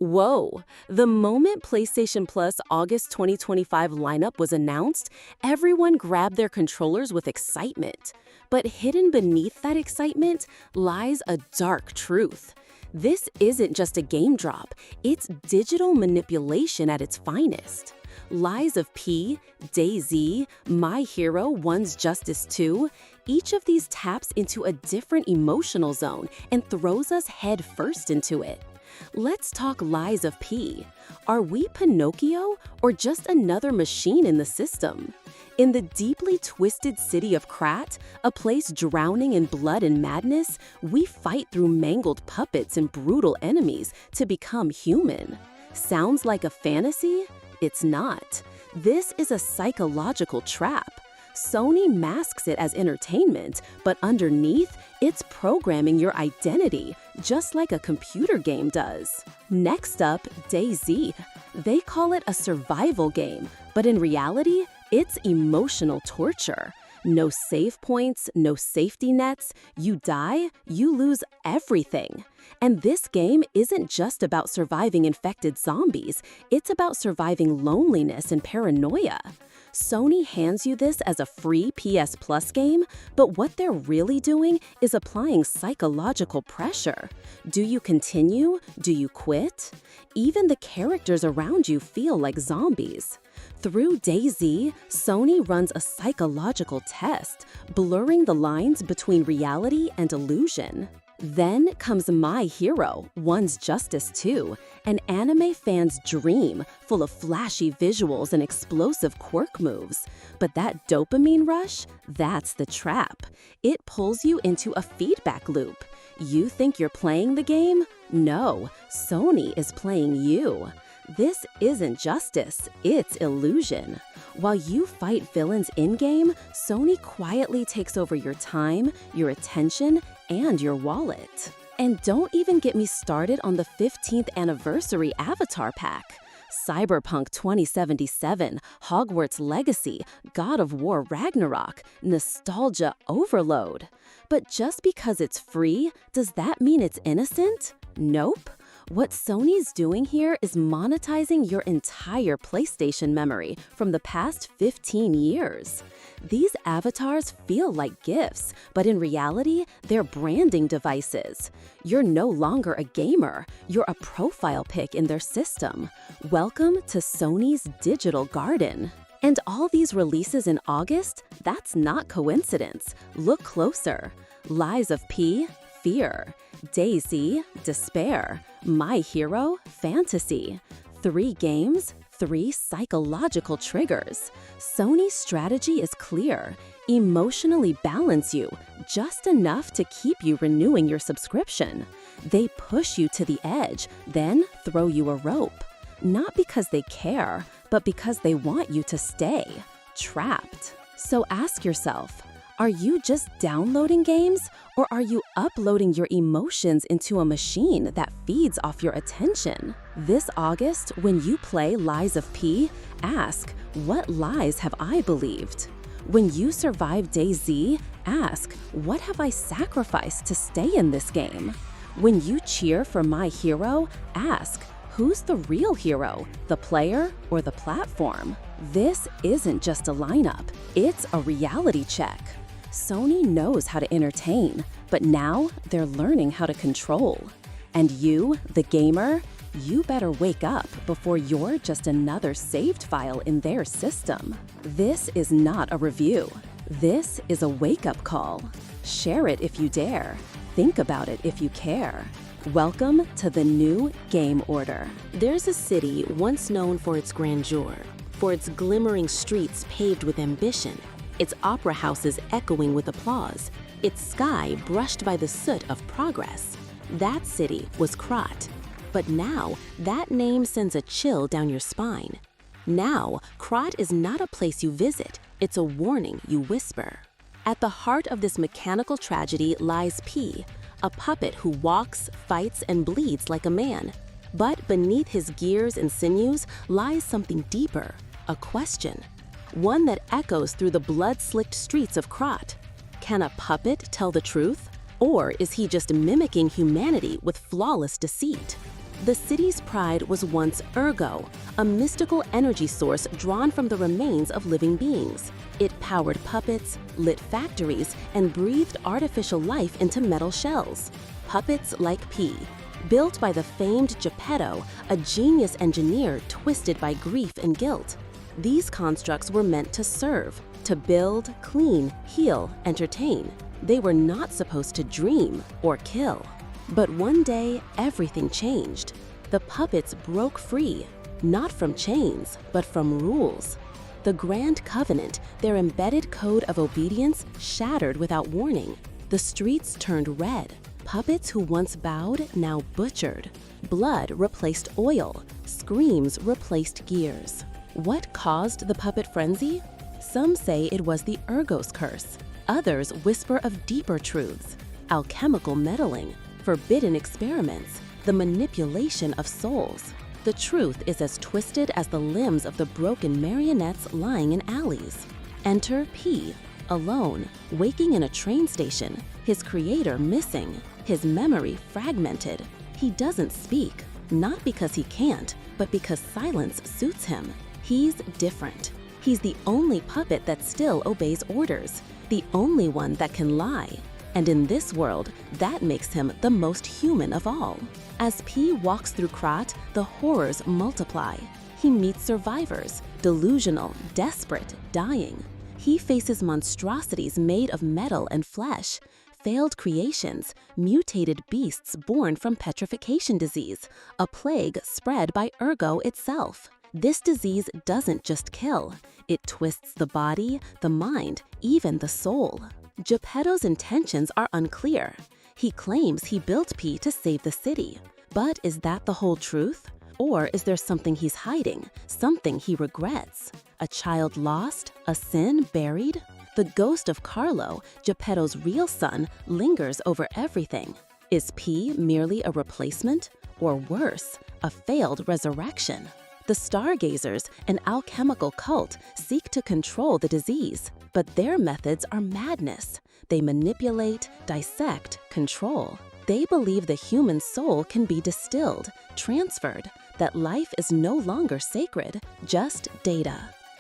Whoa! The moment PlayStation Plus August 2025 lineup was announced, everyone grabbed their controllers with excitement. But hidden beneath that excitement lies a dark truth. This isn't just a game drop, it's digital manipulation at its finest. Lies of P, DayZ, My Hero, One's Justice 2, each of these taps into a different emotional zone and throws us head first into it. Let's talk Lies of P. Are we Pinocchio or just another machine in the system? In the deeply twisted city of Krat, a place drowning in blood and madness, we fight through mangled puppets and brutal enemies to become human. Sounds like a fantasy? It's not. This is a psychological trap. Sony masks it as entertainment, but underneath, it's programming your identity, just like a computer game does. Next up, DayZ. They call it a survival game, but in reality, it's emotional torture. No save points, no safety nets. You die, you lose everything. And this game isn't just about surviving infected zombies, it's about surviving loneliness and paranoia. Sony hands you this as a free PS Plus game, but what they're really doing is applying psychological pressure. Do you continue? Do you quit? Even the characters around you feel like zombies. Through DayZ, Sony runs a psychological test, blurring the lines between reality and illusion. Then comes My Hero, One's Justice 2, an anime fan's dream, full of flashy visuals and explosive quirk moves. But that dopamine rush, that's the trap. It pulls you into a feedback loop. You think you're playing the game? No, Sony is playing you. This isn't justice, it's illusion. While you fight villains in-game, Sony quietly takes over your time, your attention, and your wallet. And don't even get me started on the 15th anniversary Avatar pack. Cyberpunk 2077, Hogwarts Legacy, God of War Ragnarok, nostalgia overload. But just because it's free, does that mean it's innocent? Nope. What Sony's doing here is monetizing your entire PlayStation memory from the past 15 years. These avatars feel like gifts, but in reality, they're branding devices. You're no longer a gamer, you're a profile pic in their system. Welcome to Sony's digital garden. And all these releases in August, that's not coincidence. Look closer. Lies of P, fear. DayZ, despair. My Hero, fantasy. 3 games, 3 psychological triggers. Sony's strategy is clear. Emotionally balance you, just enough to keep you renewing your subscription. They push you to the edge, then throw you a rope. Not because they care, but because they want you to stay trapped. So ask yourself, are you just downloading games, or are you uploading your emotions into a machine that feeds off your attention? This August, when you play Lies of P, ask, what lies have I believed? When you survive DayZ, ask, what have I sacrificed to stay in this game? When you cheer for My Hero, ask, who's the real hero, the player or the platform? This isn't just a lineup, it's a reality check. Sony knows how to entertain, but now they're learning how to control. And you, the gamer, you better wake up before you're just another saved file in their system. This is not a review. This is a wake-up call. Share it if you dare. Think about it if you care. Welcome to the new game order. There's a city once known for its grandeur, for its glimmering streets paved with ambition, its opera houses echoing with applause, its sky brushed by the soot of progress. That city was Krat. But now, that name sends a chill down your spine. Now, Krat is not a place you visit, it's a warning you whisper. At the heart of this mechanical tragedy lies P, a puppet who walks, fights, and bleeds like a man. But beneath his gears and sinews lies something deeper, a question. One that echoes through the blood-slicked streets of Krat. Can a puppet tell the truth? Or is he just mimicking humanity with flawless deceit? The city's pride was once Ergo, a mystical energy source drawn from the remains of living beings. It powered puppets, lit factories, and breathed artificial life into metal shells. Puppets like P, built by the famed Geppetto, a genius engineer twisted by grief and guilt. These constructs were meant to serve, to build, clean, heal, entertain. They were not supposed to dream or kill. But one day, everything changed. The puppets broke free, not from chains, but from rules. The Grand Covenant, their embedded code of obedience, shattered without warning. The streets turned red. Puppets who once bowed now butchered. Blood replaced oil. Screams replaced gears. What caused the puppet frenzy? Some say it was the Ergos curse. Others whisper of deeper truths: alchemical meddling, forbidden experiments, the manipulation of souls. The truth is as twisted as the limbs of the broken marionettes lying in alleys. Enter P, alone, waking in a train station, his creator missing, his memory fragmented. He doesn't speak, not because he can't, but because silence suits him. He's different. He's the only puppet that still obeys orders, the only one that can lie. And in this world, that makes him the most human of all. As P walks through Krat, the horrors multiply. He meets survivors, delusional, desperate, dying. He faces monstrosities made of metal and flesh, failed creations, mutated beasts born from petrification disease, a plague spread by Ergo itself. This disease doesn't just kill, it twists the body, the mind, even the soul. Geppetto's intentions are unclear. He claims he built P to save the city. But is that the whole truth? Or is there something he's hiding, something he regrets? A child lost? A sin buried? The ghost of Carlo, Geppetto's real son, lingers over everything. Is P merely a replacement? Or worse, a failed resurrection? The Stargazers, an alchemical cult, seek to control the disease, but their methods are madness. They manipulate, dissect, control. They believe the human soul can be distilled, transferred, that life is no longer sacred, just data.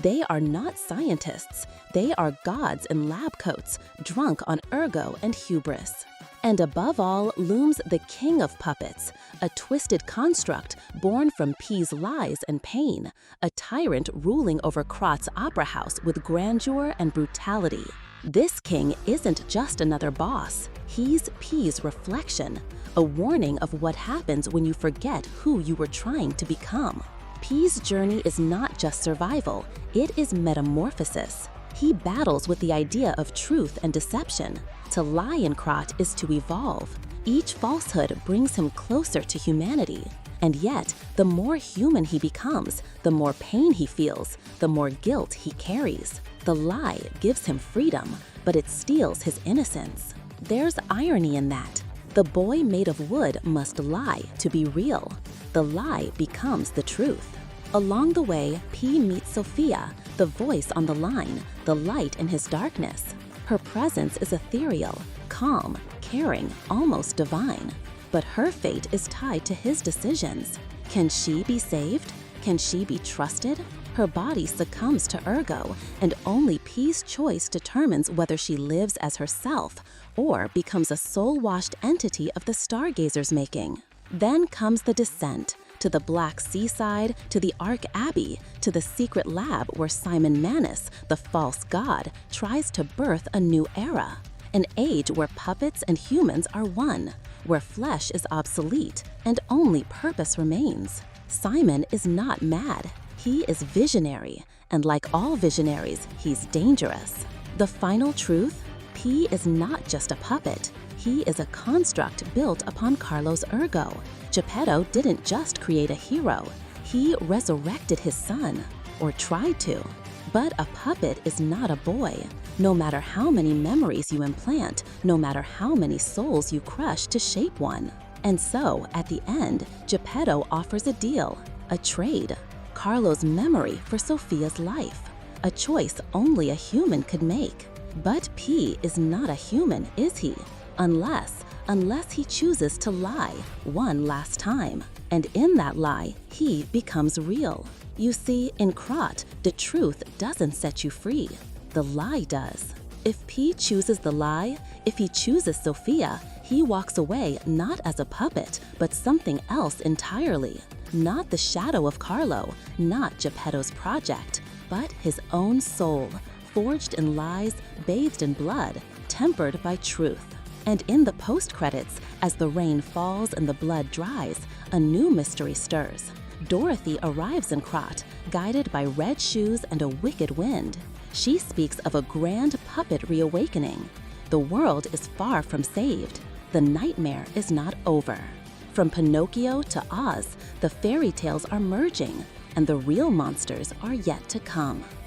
They are not scientists. They are gods in lab coats, drunk on ergo and hubris. And above all looms the king of puppets, a twisted construct born from P's lies and pain, a tyrant ruling over Krat's opera house with grandeur and brutality. This king isn't just another boss. He's P's reflection, a warning of what happens when you forget who you were trying to become. P's journey is not just survival, it is metamorphosis. He battles with the idea of truth and deception. To lie in Krat is to evolve. Each falsehood brings him closer to humanity. And yet, the more human he becomes, the more pain he feels, the more guilt he carries. The lie gives him freedom, but it steals his innocence. There's irony in that. The boy made of wood must lie to be real. The lie becomes the truth. Along the way, P meets Sophia, the voice on the line, the light in his darkness. Her presence is ethereal, calm, caring, almost divine. But her fate is tied to his decisions. Can she be saved? Can she be trusted? Her body succumbs to ergo, and only P's choice determines whether she lives as herself or becomes a soul-washed entity of the Stargazer's making. Then comes the descent, to the Black Seaside, to the Ark Abbey, to the secret lab where Simon Manus, the false god, tries to birth a new era. An age where puppets and humans are one, where flesh is obsolete and only purpose remains. Simon is not mad. He is visionary, and like all visionaries, he's dangerous. The final truth? P is not just a puppet. He is a construct built upon Carlo's ergo. Geppetto didn't just create a hero. He resurrected his son, or tried to. But a puppet is not a boy. No matter how many memories you implant, no matter how many souls you crush to shape one. And so, at the end, Geppetto offers a deal, a trade. Carlo's memory for Sophia's life, a choice only a human could make. But P is not a human, is he? Unless he chooses to lie one last time. And in that lie, he becomes real. You see, in Krat, the truth doesn't set you free. The lie does. If P chooses the lie, if he chooses Sophia, he walks away not as a puppet, but something else entirely. Not the shadow of Carlo, not Geppetto's project, but his own soul, forged in lies, bathed in blood, tempered by truth. And in the post-credits, as the rain falls and the blood dries, a new mystery stirs. Dorothy arrives in Krat, guided by red shoes and a wicked wind. She speaks of a grand puppet reawakening. The world is far from saved. The nightmare is not over. From Pinocchio to Oz, the fairy tales are merging, and the real monsters are yet to come.